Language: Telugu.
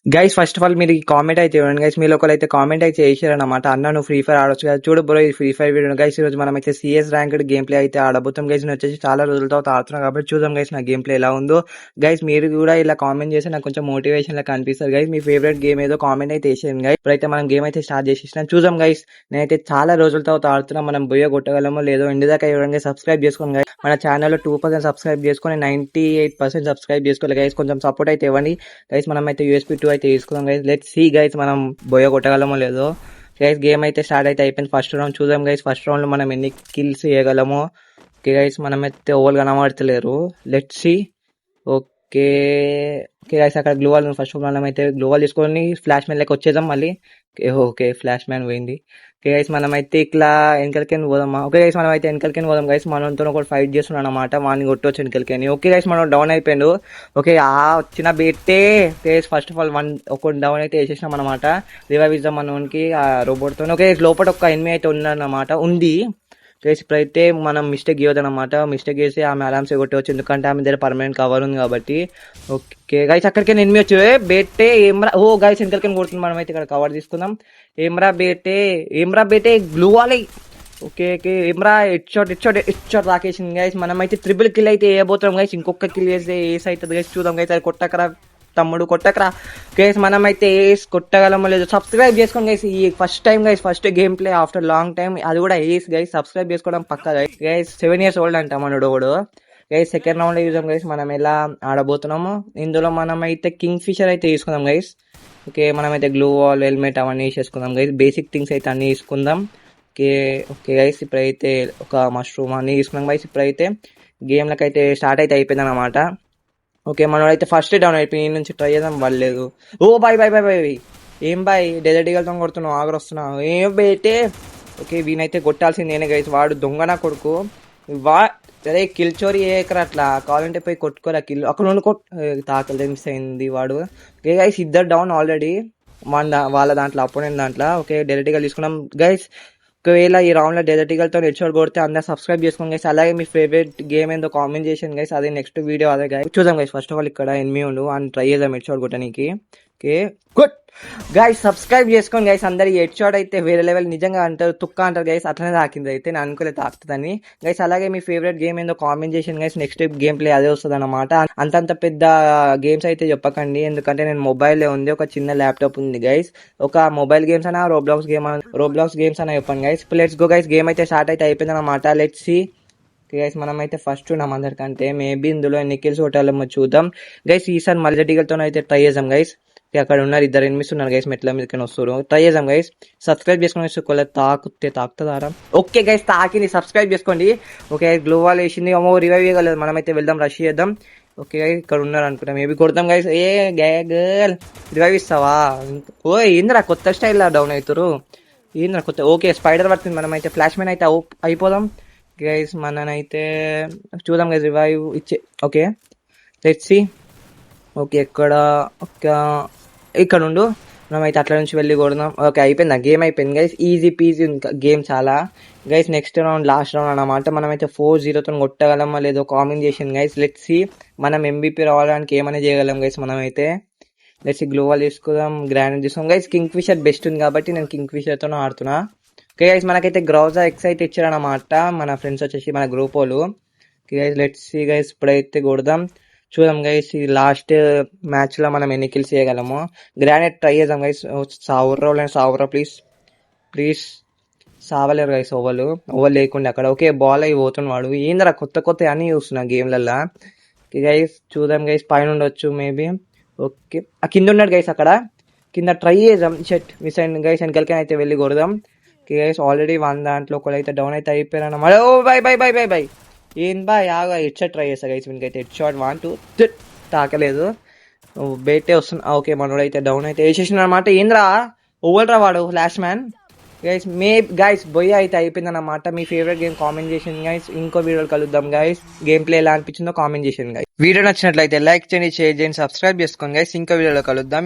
గైస్ ఫస్ట్ ఆఫ్ ఆల్ మీరు ఈ కామెంట్ అయితే ఇవ్వండి గైస్. మీరు ఒకరైతే కామెంట్ అయితే చేశారనమాట, అన్న నువ్వు ఫ్రీ ఫైర్ ఆడొచ్చు కదా, చూడు బ్రో ఈ ఫ్రీ ఫైర్ వీడియో గైస్. ఈ రోజు మనం అయితే సిఎస్ ర్యాంక్డ్ గేమ్ ప్లే అయితే ఆడబోతాం గైస్. నేను వచ్చేసి చాలా రోజుల తర్వాత ఆడుతున్నాం కాబట్టి చూద్దాం గైస్ నా గేమ్ ప్లే ఎలా ఉందో. గైస్ మీరు కూడా ఇలా కామెంట్ చేస్తే నాకు కొంచెం మోటివేషన్ లాగా అనిపిస్తుంది గైస్. మీ ఫేవరెట్ గేమ్ ఏదో కామెంట్ అయితే వేసేయండి గైస్. ఇప్పుడైతే మనం గేమ్ అయితే స్టార్ట్ చేసేసినాం, చూద్దాం గైస్. నేనైతే చాలా రోజుల తర్వాత ఆడుతున్నాం, మనం బొయ్య కొట్టగలమో లేదో. ఇంటి దాకా ఇవ్వండి, సబ్స్క్రైబ్ చేసుకోండి గైస్. మన ఛానల్లో 2% సబ్స్క్రైబ్ చేసుకొని 98% సబ్స్క్రైబ్ చేసుకోవాలి గైస్. కొంచెం సపోర్ట్ అయితే ఇవ్వండి గైస్. మనం అయితే యూఎస్పీ 2 అయితే తీసుకుందాం గైస్. లెట్స్ సీ గైస్ మనం బొయ్య కొట్టగలమో లేదో. గైస్ గేమ్ అయితే స్టార్ట్ అయితే అయిపోయింది. ఫస్ట్ రౌండ్ చూద్దాం గైస్. ఫస్ట్ రౌండ్ లో మనం ఎన్ని కిల్స్ చేయగలమో. ఓకే గైస్ మనమైతే ఓవర్ కనబడతలేరు. Let's see. Okay okay guys అక్కడ గ్లోవాల్ ఫస్ట్ మనం అయితే గ్లోవాల్ తీసుకొని ఫ్లాష్ మ్యాన్ లెక్క వచ్చేద్దాం మళ్ళీ. ఓకే ఫ్లాష్ మ్యాన్ పోయింది. ఓకే గైస్ మనమైతే ఇట్లా వెనకలికని పోదామా. ఓకే గైస్ మనం అయితే వెనకలికని పోదాం గైస్. మనతో ఒకటి ఫైట్ చేస్తున్నాడు అనమాట, వాడిని కొట్టవచ్చు వెనకలికని. ఓకే గైస్ మనం డౌన్ అయిపోయాడు. ఓకే వచ్చిన బెట్టే గైస్ ఫస్ట్ ఆఫ్ ఆల్ ఒక డౌన్ అయితే వేసేసినాం అనమాట. రివైవ్ ఇద్దాం మనకి ఆ రోబోట్ తో. ఓకే లోపల ఒక ఎనిమి అయితే ఉందన్నమాట, ఉంది గైస్. ఇప్పుడైతే మనం మిస్టేక్ ఇవ్వదన్నమాట, మిస్టేక్ చేసి ఆమె ఆరామ్సే కొట్టవచ్చు, ఎందుకంటే ఆమె దగ్గర పర్మనెంట్ కవర్ ఉంది కాబట్టి. ఓకే గైస్ అక్కడికి ఎనిమి వచ్చి బేటే ఏమ్రా. ఓ గైస్ వెనకలికని కొడుతుంది, మనం అయితే ఇక్కడ కవర్ తీసుకుందాం. ఏమ్రా బేటే గ్లూ వాలే. ఓకే ఓకే ఏమ్రా హెడ్ షాట్ రాకేసింది గైస్. మనం అయితే ట్రిపుల్ కిల్ అయితే వేయబోతున్నాం గైస్. ఇంకొక కిల్ చేస్తే ఏస్ అవుతుంది గైస్, చూద్దాం గైస్. అది కొట్టకరా తమ్ముడు కొట్టకరా. గైస్ మనమైతే ఏస్ కొట్టగలమో లేదు. సబ్స్క్రైబ్ చేసుకోండి గైస్. ఈ first time guys, first game play after long time, అది కూడా ఏస్ గైస్. సబ్స్క్రైబ్ చేసుకోవడం పక్కా గైస్. గైస్ 7 years old అంట మనోడు కూడా గైస్. సెకండ్ రౌండ్ చూద్దాం గైస్ మనం ఎలా ఆడబోతున్నాము. ఇందులో మనం అయితే కింగ్ ఫిషర్ అయితే తీసుకుందాం గైస్. ఓకే మనమైతే గ్లూ వాల్ హెల్మెట్ అవన్నీ వేసేసుకుందాం గైస్. బేసిక్ థింగ్స్ అయితే అన్ని తీసుకుందాం. ఓకే ఓకే గైస్ ఇప్పుడైతే ఒక మష్రూమ్ అన్ని తీసుకున్నాం గైస్. ఇప్పుడైతే గేమ్లకు అయితే స్టార్ట్ అయితే అయిపోయింది అనమాట. ఓకే మనం అయితే ఫస్ట్ డౌన్ అయిపోయి నుంచి ట్రై చేద్దాం, పడలేదు. ఓ బాయ్ బాయ్ బాయ్ బాయ్ ఏం బాయ్ డెజర్ట్ ఈగల్తో కొడుతున్నావు, ఆగరు వస్తున్నావు ఏం బేటే. ఓకే వీనైతే కొట్టాల్సింది నేనే గైస్, వాడు దొంగనా కొడుకు. అదే కిల్ చోరీ ఏకర అట్లా కావాలంటే పోయి కొట్టుకోరా కిల్ అక్కడ ఉండి తాకలు మిస్ అయింది వాడు. ఓకే గైస్ ఇద్దరు డౌన్ ఆల్రెడీ వాళ్ళ దాంట్లో అపోనెంట్ దాంట్లో. ఓకే డెజర్ట్ ఈగల్ తీసుకున్నాం గైస్. ఒకవేళ ఈ రౌండ్ లో డెజర్ట్ ఈగల్ తో హెడ్ షాట్ కొడితే అందరూ సబ్స్క్రైబ్ చేసుకోండి గైస్. అలాగే మీ ఫేవరెట్ గేమ్ ఏందో కామెంట్ చేసాను గైస్. అదే నెక్స్ట్ వీడియో అదే గైస్ చూద్దాం గైస్. ఫస్ట్ ఆఫ్ ఆల్ ఇక్కడ ఎనిమి ఉండు అని ట్రై చేద్దాం హెడ్ షాట్ కొట్టడానికి. ఓకే గుడ్ గైస్ సబ్స్క్రైబ్ చేసుకోండి గైస్. అందరి హెడ్ షాట్ అయితే వేరే లెవెల్, నిజంగా అంటారు తుక్క అంటారు గైస్, అట్లనే తాకింది అయితే నేను అనుకోలేదు తాకుతుందని గైస్. అలాగే మీ ఫేవరెట్ గేమ్ ఏందో కామెంట్ చేసాను గైస్. నెక్స్ట్ గేమ్ ప్లే అదే వస్తుంది అనమాట. అంతంత పెద్ద గేమ్స్ అయితే చెప్పకండి, ఎందుకంటే నేను మొబైల్లో ఉంది, ఒక చిన్న ల్యాప్టాప్ ఉంది గైస్. ఒక మొబైల్ గేమ్స్ అయినా రోబ్లాక్స్ గేమ్స్ అయినా చెప్పండి guys. Let's go guys. Game అయితే స్టార్ట్ అయితే అయిపోయింది అనమాట. లెట్స్ సీ గైస్ మనం అయితే ఫస్ట్ ఉన్నాం అందరికంటే. మేబీ ఇందులో ఎన్ని కిల్స్ కొట్టాలేమో చూద్దాం గైస్. ఈసారి మళ్ళీ టీగలతో అయితే ట్రై చేద్దాం గైస్. అక్కడ ఉన్నారు ఇద్దరు ఎనిమిస్ ఉన్నారు గైస్, మెట్ల మీదకి వస్తారు. ట్రై చేద్దాం గైస్. సబ్స్క్రైబ్ చేసుకుని తాకుతారా. ఓకే గైస్ తాకింది, సబ్స్క్రైబ్ చేసుకోండి. ఓకే గ్లోవాల్ వేసింది, అమ్మో రివైవ్ చేయగలదు. మనమైతే వెళ్దాం, రష్ చేద్దాం. ఓకే గైస్ ఇక్కడ ఉన్నారు అనుకుంటా, మేబీ కొడతాం గైస్. ఏ గర్ల్ రివైవ్ ఇస్తావా? ఓ ఏంద్రా కొత్త స్టైల్ డౌన్ అవుతారు ఏంద్రా కొత్త. ఓకే స్పైడర్ పడుతుంది, మనమైతే ఫ్లాష్ మ్యాన్ అయితే అయిపోదాం గైస్. మననైతే చూద్దాం గైస్ రివైవ్ ఇచ్చే. Okay let's see. ఓకే ఇక్కడ ఉండు, మనమైతే అట్లా నుంచి వెళ్ళి కొడదాం. ఓకే అయిపోయింది, గేమ్ అయిపోయింది గైస్. ఈజీ పీజీ గేమ్ చాలా guys. Next round last round అనమాట. మనమైతే 4-0తో కొట్టగలమా లేదో కామెంట్ చేసింది గైస్. లెట్స్ సీ మనం MVP రావడానికి ఏమైనా చేయగలం గైస్. మనమైతే లెట్స్ గ్లోవల్ తీసుకుందాం, గ్రాండ్ తీసుకుందాం గైస్. కింగ్ ఫిషర్ బెస్ట్ ఉంది కాబట్టి నేను కింగ్ ఫిషర్తోనే ఆడుతున్నా. ఓకే గైస్ మనకైతే గ్రౌజా ఎక్స్ అయితే ఇచ్చారనమాట మన ఫ్రెండ్స్ వచ్చేసి, మన గ్రూప్ వాళ్ళు. Okay guys let's see guys ఇప్పుడైతే కొడదాం, చూద్దాం గైస్. ఈ లాస్ట్ మ్యాచ్ లో మనం ఎన్ని కిల్స్ చేయగలము. గ్రానైట్ ట్రై చేద్దాం గైస్. సావురా ప్లీజ్ సావలేరు గైస్. ఓవర్ లేకుండా అక్కడ. ఓకే బాల్ అయి పోతున్నాడు, ఏందరా కొత్త అన్ని చూస్తున్నా గేమ్లల్లా. ఓకే గైస్ చూద్దాం గైస్, పైన ఉండొచ్చు మేబీ. ఓకే ఆ కింద ఉన్నాడు గైస్, అక్కడ కింద ట్రై చేద్దాం. షట్ మిస్ అయింది గైస్, వెనకలికైనా అయితే వెళ్ళి కొడదాం. ఓకే గైస్ ఆల్రెడీ దాంట్లో ఒకళ్ళైతే డౌన్ అయితే అయిపోయారన్నమాట. ఓ బై ఏం బాయ్ ఆగా హెడ్ షాట్ ట్రై చేస్తా గైస్. వీనికైతే హెడ్ షాట్ 1 2 తాకలేదు, బేటే వస్తుంది. ఓకే మనోడు అయితే డౌన్ అయితే వేసేసిన అనమాట. ఏంద్రా ఓవల్రా వాడు ఫ్లాష్ మ్యాన్ గైస్. బొయ్య అయితే అయిపోయింది అనమాట. మీ ఫేవరెట్ గేమ్ కామెంట్ చేసింది గైస్. ఇంకో వీడియోలు కలుద్దాం గైస్. గేమ్ ప్లే ఎలా అనిపించిందో కామెంట్ చేసింది గైస్. వీడియో నచ్చినట్లయితే లైక్ చేయండి, షేర్ చేయండి, సబ్స్క్రైబ్ చేసుకోండి గైస్. ఇంకో వీడియోలో కలుద్దాం.